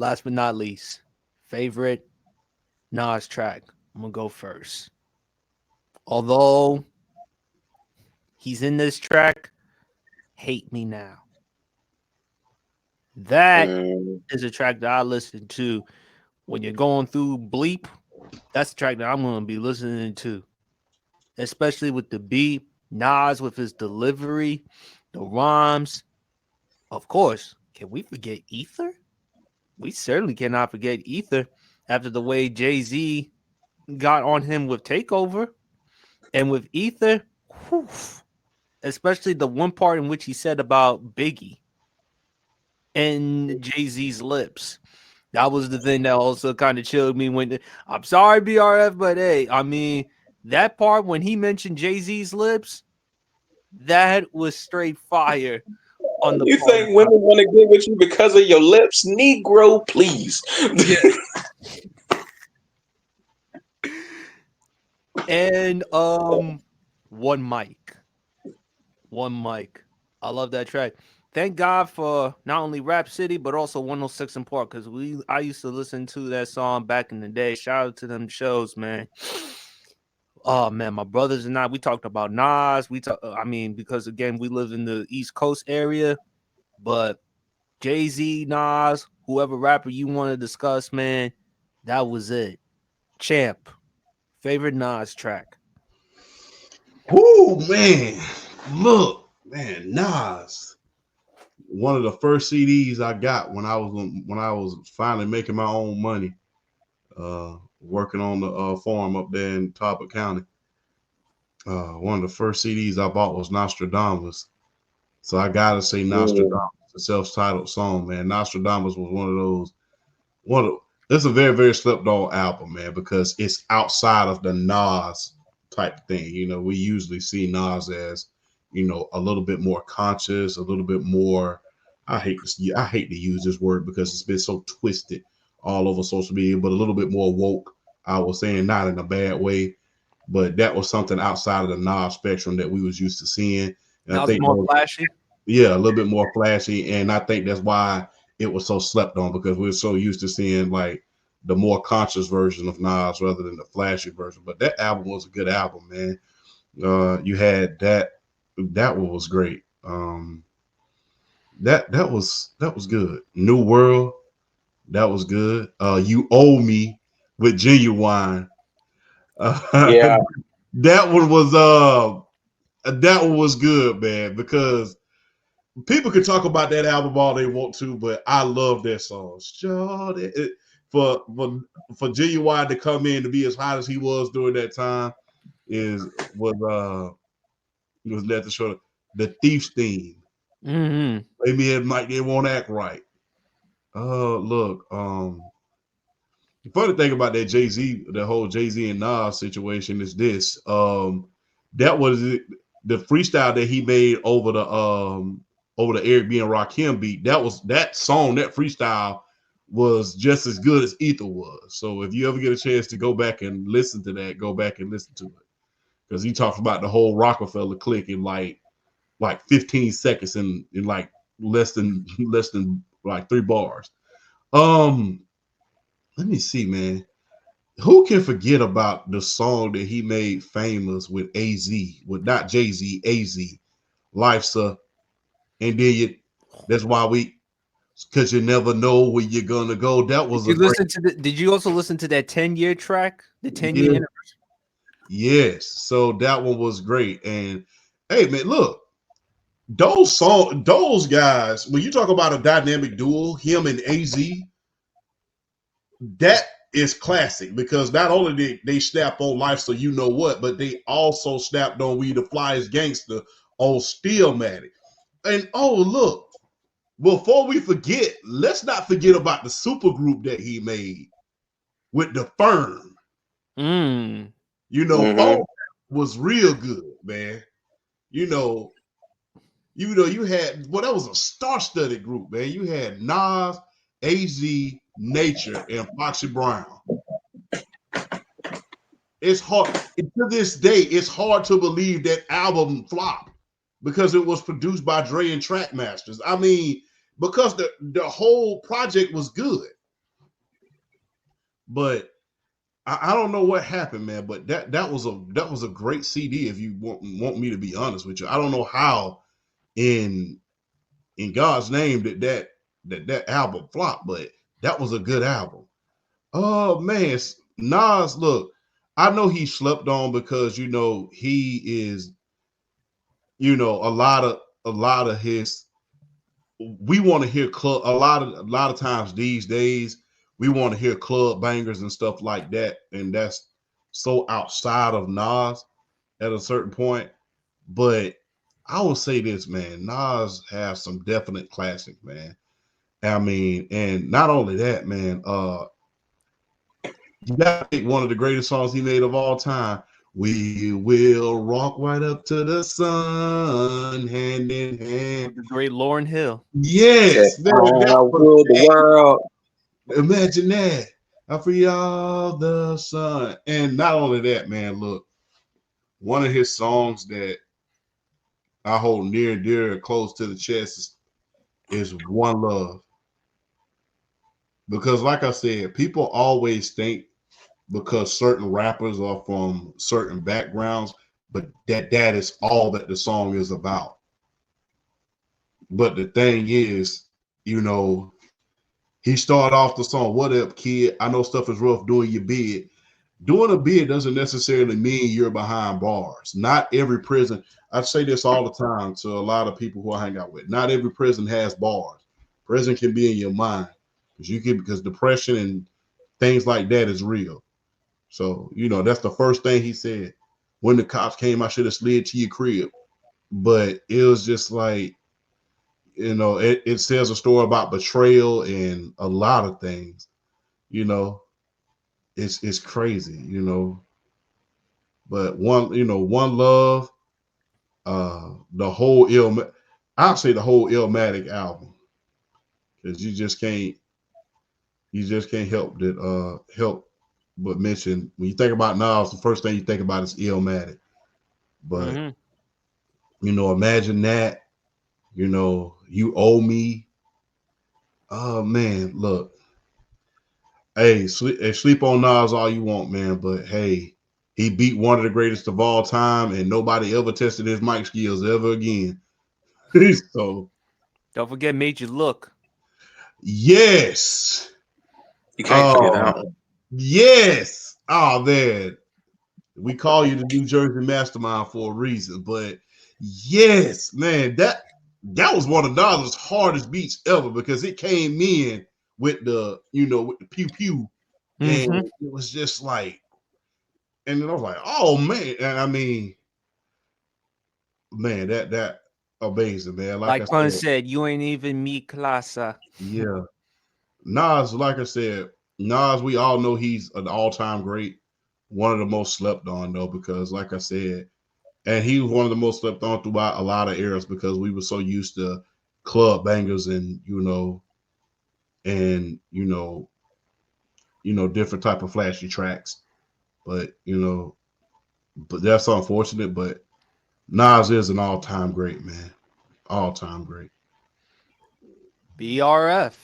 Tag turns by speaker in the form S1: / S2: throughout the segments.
S1: last but not least, favorite Nas track. I'm gonna go first. Although he's in this track, Hate Me Now. That
S2: Mm,
S1: is a track that I listen to when you're going through bleep. That's the track that I'm gonna be listening to, especially with the beat, Nas with his delivery, the rhymes. Of course, can we forget Ether? We certainly cannot forget Ether after the way Jay-Z got on him with Takeover and with Ether, whew, especially the one part in which he said about Biggie and Jay-Z's lips. That was the thing that also kind of chilled me when I'm sorry, BRF, but hey, I mean, that part when he mentioned Jay-Z's lips, that was straight fire on the
S2: you
S1: part
S2: think
S1: of
S2: women want to get with you because of your lips? Negro, please.
S1: yeah. And one mic. One mic. I love that track. Thank God for not only Rap City but also 106 in Park because I used to listen to that song back in the day. Shout out to them shows, man. Oh man, my brothers and I we talked about Nas. We talk. I mean, because again we live in the East Coast area, but Jay Z, Nas, whoever rapper you want to discuss, man, that was it. Champ, favorite Nas track.
S3: Whoo, man. Look, man, Nas. One of the first CDs I got when I was finally making my own money, working on the farm up there in Talbot County. One of the first CDs I bought was Nostradamus. So I gotta say
S2: Mm,
S3: Nostradamus, the self-titled song, man. Nostradamus was one of those one of it's a very, very slept on album, man, because it's outside of the Nas type thing. You know, we usually see Nas as, a little bit more conscious, a little bit more. I hate to use this word because it's been so twisted all over social media, but a little bit more woke. I was saying not in a bad way, but that was something outside of the Nas spectrum that we was used to seeing. And I
S1: That was
S3: think
S1: more flashy.
S3: yeah, a little bit more flashy, and I think that's why it was so slept on because we are so used to seeing like the more conscious version of Nas rather than the flashy version. But that album was a good album, man. You had that one was great. That was good. New World, that was good. You Owe Me with Genuine.
S2: yeah.
S3: That one was that one was good, man, because people can talk about that album all they want to, but I love that song. Sure, for for for Genuine to come in to be as hot as he was during that time is was nothing short of the Thief's theme.
S1: Mm-hmm.
S3: Maybe it might they won't act right. Look, the funny thing about that Jay Z, the whole Jay Z and Nas situation is this. That was the freestyle that he made over the Eric B and Rakim beat. That song, that freestyle was just as good as Ether was. So if you ever get a chance to go back and listen to that, go back and listen to it because he talks about the whole Rockefeller clique in like 15 seconds in like less than like 3 bars. Um, Let me see, man. Who can forget about the song that he made famous with AZ, with not Jay Z, AZ, Life's a, and then you, that's why because you never know where you're gonna go. That
S1: Did
S3: was a
S1: you
S3: great,
S1: listen to the? Did you also listen to that 10-year track? The 10-year
S3: yeah, yes. So that one was great. And hey, man, look, those guys, when you talk about a dynamic duo, him and AZ, that is classic because not only did they snap on Life So You Know What, but they also snapped on We the Flyest Gangster on Stillmatic. And oh, look, before we forget, let's not forget about the super group that he made with the Firm.
S1: Mm.
S3: Phone
S2: Hmm.
S3: was real good, man. You know, you had that was a star-studded group, man. You had Nas, AZ, Nature, and Foxy Brown. It's hard to this day. It's hard to believe that album flopped because it was produced by Dre and Trackmasters. I mean, because the whole project was good. But I don't know what happened, man. But that was a great CD. If you want me to be honest with you, I don't know how in God's name that album flopped, but that was a good album. Oh man, Nas, look, I know he slept on because he is, a lot of his. We want to hear club a lot of times these days. We want to hear club bangers and stuff like that, and that's so outside of Nas at a certain point. But I will say this, man, Nas has some definite classics, man. I mean, and not only that, man, you gotta pick one of the greatest songs he made of all time. We will rock right up to the sun, hand in hand.
S1: The great Lauryn Hill.
S3: Yes,
S2: I rule the
S3: that,
S2: world.
S3: imagine that. I free all the sun. And not only that, man, look, one of his songs that I hold near and dear and close to the chest is One Love. Because like I said, people always think because certain rappers are from certain backgrounds, but that is all that the song is about. But the thing is, he started off the song, "What up, kid? I know stuff is rough doing your bid." Doing a bid doesn't necessarily mean you're behind bars. Not every prison, I say this all the time to a lot of people who I hang out with. Not every prison has bars. Prison can be in your mind because depression and things like that is real. So, that's the first thing he said. When the cops came, I should have slid to your crib. But it was just like, it says a story about betrayal and a lot of things. It's crazy. But One Love, the whole I'll say the whole Illmatic album, because you just can't help but mention when you think about Nas, the first thing you think about is Illmatic. But imagine that. You owe me. Oh man, look. Hey, sleep on Nas all you want, man. But hey, he beat one of the greatest of all time, and nobody ever tested his mic skills ever again. So
S1: Don't forget Made You Look.
S3: yes.
S2: You can't forget that one.
S3: Yes. Oh man. We call you the New Jersey Mastermind for a reason. But yes, man, that was one of Nas's hardest beats ever because it came in with the pew pew. And it was just like, and then I was like, oh man. And I mean, man, that amazing, man.
S1: Like
S3: I
S1: Pun
S3: said,
S1: said, you ain't even me, Klasa.
S3: yeah. Nas, like I said, Nas, we all know he's an all-time great. One of the most slept on though, because like I said, and he was one of the most slept on throughout a lot of eras because we were so used to club bangers and different type of flashy tracks. But but that's unfortunate. But Nas is an all-time great, man. All-time great.
S1: BRF.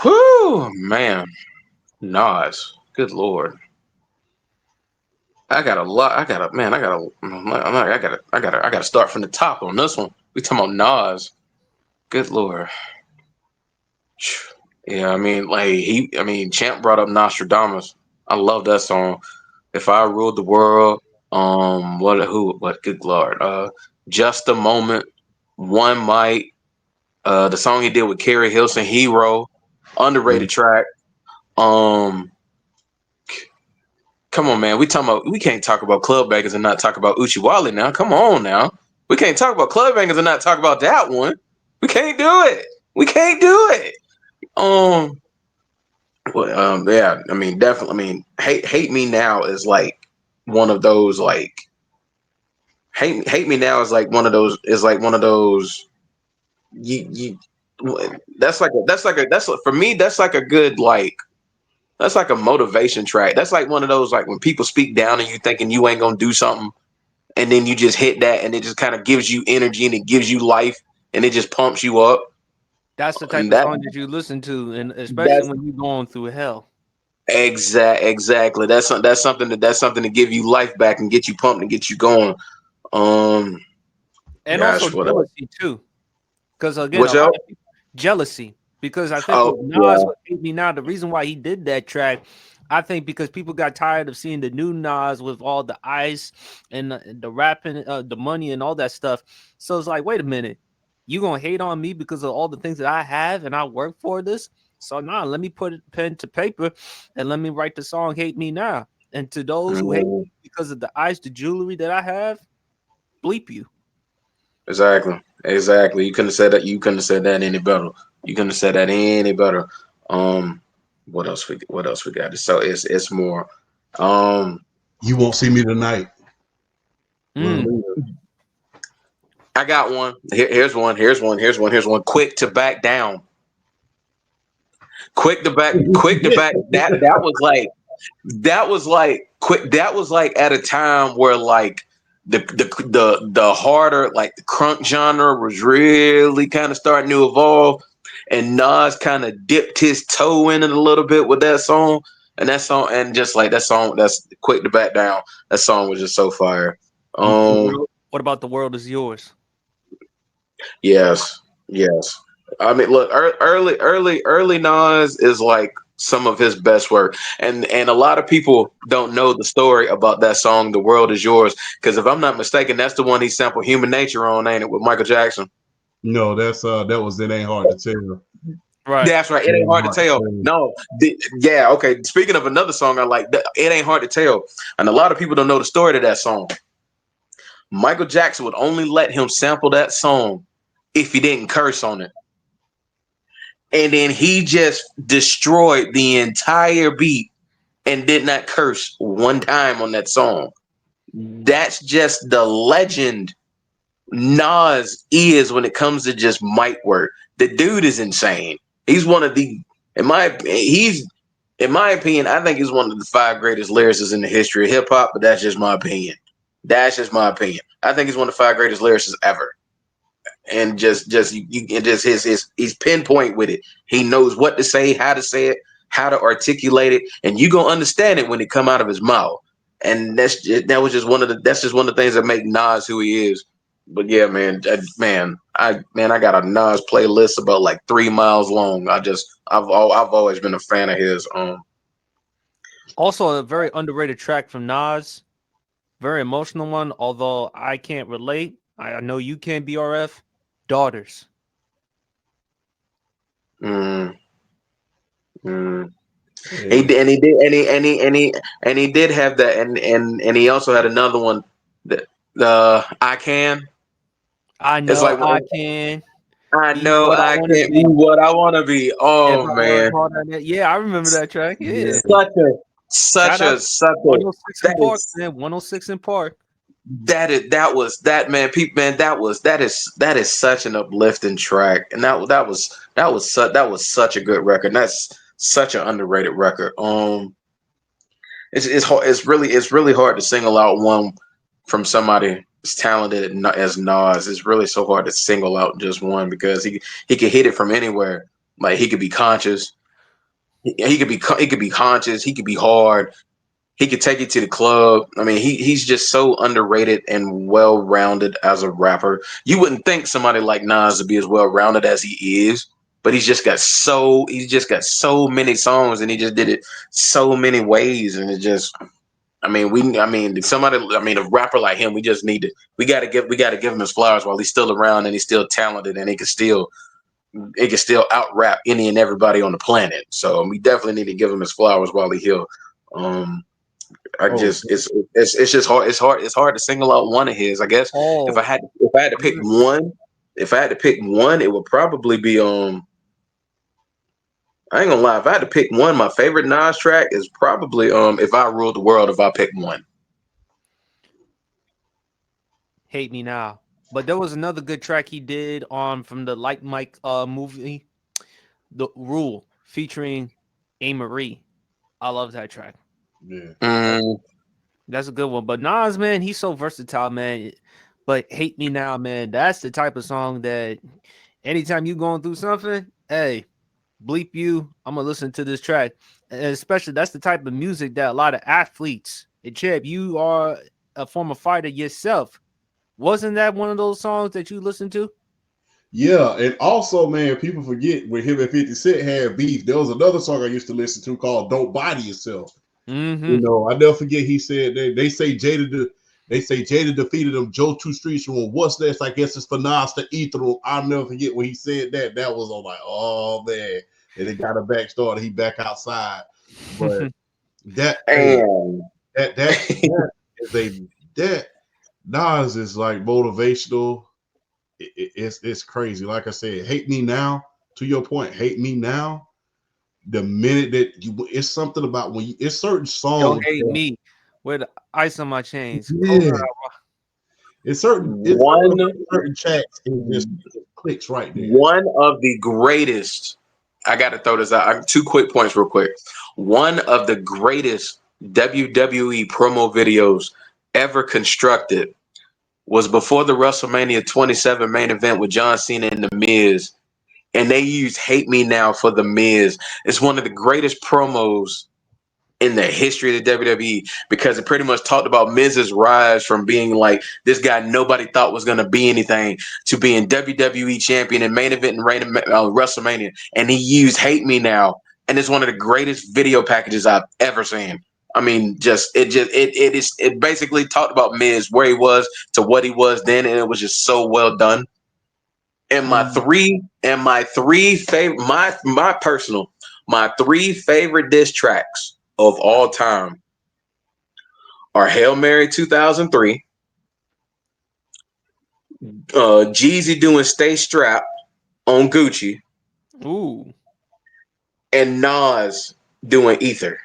S2: Whew, man. Nas. Good Lord. I got a lot. I gotta start from the top on this one. We talking about Nas. Good Lord. Yeah, Champ brought up Nostradamus. I love that song. If I Ruled the World, what good Lord. Just a Moment, One Mic, the song he did with Carrie Hilson, Hero, underrated track. Come on, man. We can't talk about club bangers and not talk about Uchiwali now. Come on now. We can't talk about club bangers and not talk about that one. We can't do it. We can't do it. Yeah, I mean, definitely. I mean, hate me now is like one of those like hate me now is like one of those you that's for me that's like a good like that's like a motivation track. That's like one of those like when people speak down and you thinking you ain't gonna do something and then you just hit that and it just kind of gives you energy and it gives you life and it just pumps you up.
S1: That's the type
S2: And
S1: of song that you listen to, and especially
S2: that's
S1: when you're going through hell.
S2: Exactly. That's something to give you life back and get you pumped and get you going. Um,
S1: And also
S2: gosh, what else?
S1: jealousy too. Because again, a
S2: What's
S1: lot
S2: up?
S1: of people jealousy. Because I think with
S2: Oh
S1: Nas
S2: yeah.
S1: with Hate Me Now, the reason why he did that track, I think because people got tired of seeing the new Nas with all the ice and the rapping, the money and all that stuff. So it's like, wait a minute, you gonna hate on me because of all the things that I have and I work for this? So nah, let me put pen to paper and let me write the song "Hate Me Now." And to those who hate
S2: Mm,
S1: me because of the ice, the jewelry that I have, bleep you.
S2: exactly. You couldn't have said that. You couldn't have said that any better. You couldn't have said that any better. Um, what else we got? So it's more. Um,
S3: You won't see me tonight.
S1: Mm.
S2: I got one. Here's one. Quick to back down. Quick to back. That was like quick. That was like at a time where like the harder like the crunk genre was really kind of starting to evolve, and Nas kind of dipped his toe in it a little bit with that song, and that song, and just like that song, that's quick to back down. That song was just so fire. Um,
S1: What about the world is yours?
S2: yes, yes. I mean, look, early Nas is like some of his best work, and a lot of people don't know the story about that song, "The World Is Yours," because if I'm not mistaken, that's the one he sampled "Human Nature" on, ain't it, with Michael Jackson?
S3: No, that was It Ain't Hard to Tell.
S1: Right.
S2: That's right.
S3: It
S2: It ain't
S3: Ain't
S2: hard to
S3: Hard to
S2: tell.
S3: Tell.
S2: No, yeah, okay. Speaking of another song I like, it ain't hard to tell, and a lot of people don't know the story to that song. Michael Jackson would only let him sample that song if he didn't curse on it. And then he just destroyed the entire beat and did not curse one time on that song. That's just the legend Nas is when it comes to just mic work. The dude is insane. He's one of the, in my opinion, I think he's one of the five greatest lyricists in the history of hip hop. But that's just my opinion. That's just my opinion. I think he's one of the five greatest lyricists ever. And just and just he's pinpoint with it. He knows what to say it, how to articulate it, and you gonna understand it when it come out of his mouth. And that was just one of the things that make Nas who he is. But yeah, man, I got a Nas playlist about like 3 miles long. I've always been a fan of his.
S1: Also, a very underrated track from Nas. Very emotional one, although I can't relate. I know you can, BRF. Daughters.
S2: Mm, mm. He
S3: Hey,
S2: did, and he did, and he did have that, and he also had another one. The I can.
S1: I
S2: It's
S1: know
S2: like
S1: I can
S2: I
S1: be
S2: know
S1: what I
S2: I
S1: want to
S2: can't be
S1: be
S2: what I want to be.
S1: if
S2: Oh
S1: I work
S2: man,
S1: hard on it. Yeah, I remember that track. Yeah.
S3: yeah.
S2: such a
S1: Shout out
S2: such a
S1: 106 in
S2: that
S1: Park,
S2: is
S1: man. 106 in Park.
S2: that was that man, people man, that is such an uplifting track, and that was such a good record. And that's such an underrated record. It's hard. It's really hard to single out one from somebody as talented as Nas. It's really so hard to single out just one because he could hit it from anywhere. Like he could be conscious. He could be conscious. He could be hard. He could take you to the club. I mean, he's just so underrated and well rounded as a rapper. You wouldn't think somebody like Nas to be as well rounded as he is, but he's just got so many songs and he just did it so many ways, and it just a rapper like him, we got to give him his flowers while he's still around and he's still talented and he can still out rap any and everybody on the planet. So we definitely need to give him his flowers while he's here. Um, I
S3: Oh,
S2: just it's just hard. It's hard to single out one of his. I guess
S1: Oh,
S2: if I had to pick one, it would probably be I ain't gonna lie. If I had to pick one, my favorite Nas track is probably "If I Ruled the World." If I pick one,
S1: Hate Me Now. But there was another good track he did on from the Like Mike movie, The Rule, featuring A. Marie. I love that track.
S3: yeah.
S2: mm,
S1: That's a good one. But Nas, man, he's so versatile, man. But Hate Me Now, man, that's the type of song that anytime you going through something, hey, bleep you. I'm gonna listen to this track, and especially that's the type of music that a lot of athletes. And Chip, you are a former fighter yourself. Wasn't that one of those songs that you listened to?
S3: Yeah, and also, man, people forget when him and 50 Cent had beef. There was another song I used to listen to called "Don't Body Yourself."
S1: Mm-hmm.
S3: I never forget he said they say Jada defeated him. Joe Two Streets from what's next? I guess it's for Nas to Ether. I'll never forget when he said that. That was on like, oh man, and it got a back started. He back outside, but that hey,
S2: And
S3: that is a that Nas is like motivational. It's crazy. Like I said, hate me now. To your point, hate me now. The minute that it's something about when it's certain
S1: Don't
S3: songs.
S1: hate me with ice on my chains.
S3: Yeah, it's
S2: one
S3: certain tracks. It clicks right there.
S2: one of the greatest. I got to throw this out. Two quick points, real quick. One of the greatest WWE promo videos ever constructed was before the WrestleMania 27 main event with John Cena and The Miz, and they used "Hate Me Now" for The Miz. It's one of the greatest promos in the history of the WWE because it pretty much talked about Miz's rise from being like this guy nobody thought was going to be anything to being WWE champion and main event and WrestleMania. And he used "Hate Me Now," and it's one of the greatest video packages I've ever seen. I mean, it basically talked about Miz where he was to what he was then, and it was just so well done. And my three favorite diss tracks of all time are Hail Mary 2003, Jeezy doing Stay Strapped on Gucci,
S1: Ooh.
S2: and Nas doing Ether.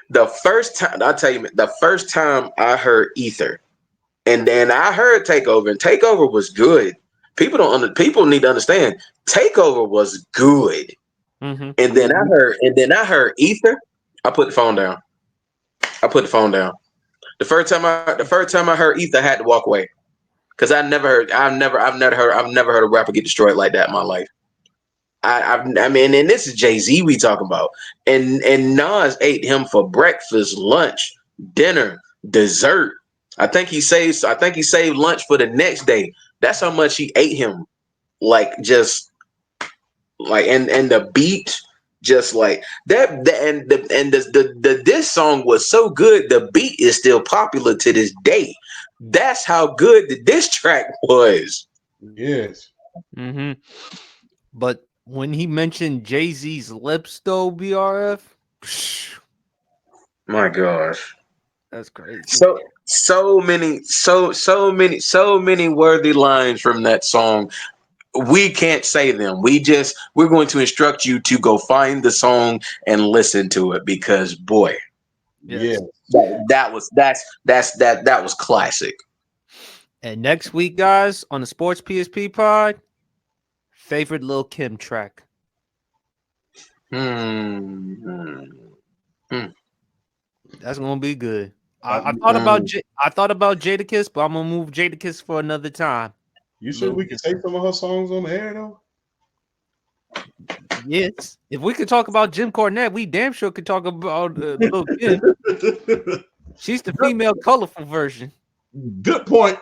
S2: The first time I heard Ether, and then I heard Takeover, and Takeover was good. People need to understand Takeover was good.
S1: Mm-hmm.
S2: And then I heard Ether. I put the phone down. The first time I heard Ether, I had to walk away because I've never heard a rapper get destroyed like that in my life. I mean, and this is Jay-Z we talking about, and Nas ate him for breakfast, lunch, dinner, dessert. I think he saved lunch for the next day. That's how much he ate him. Like just like and the beat just like that this song was so good the beat is still popular to this day. That's how good the diss track was.
S3: Yes.
S1: Mm-hmm. But when he mentioned Jay-Z's lips though, BRF,
S2: My gosh.
S1: that's crazy.
S2: So many worthy lines from that song. We can't say them. We're going to instruct you to go find the song and listen to it because boy,
S3: Yeah.
S1: Yes.
S2: that was classic.
S1: And next week, guys, on the Sports PSP pod, favorite Lil Kim track.
S2: Hmm.
S1: That's gonna be good. I thought about I thought about Jadakiss, but I'm gonna move Jadakiss for another time.
S3: You sure we can take some of her songs on the air though?
S1: Yes, if we could talk about Jim Cornette, we damn sure could talk about Lil Kim. She's the female colorful version.
S3: Good point.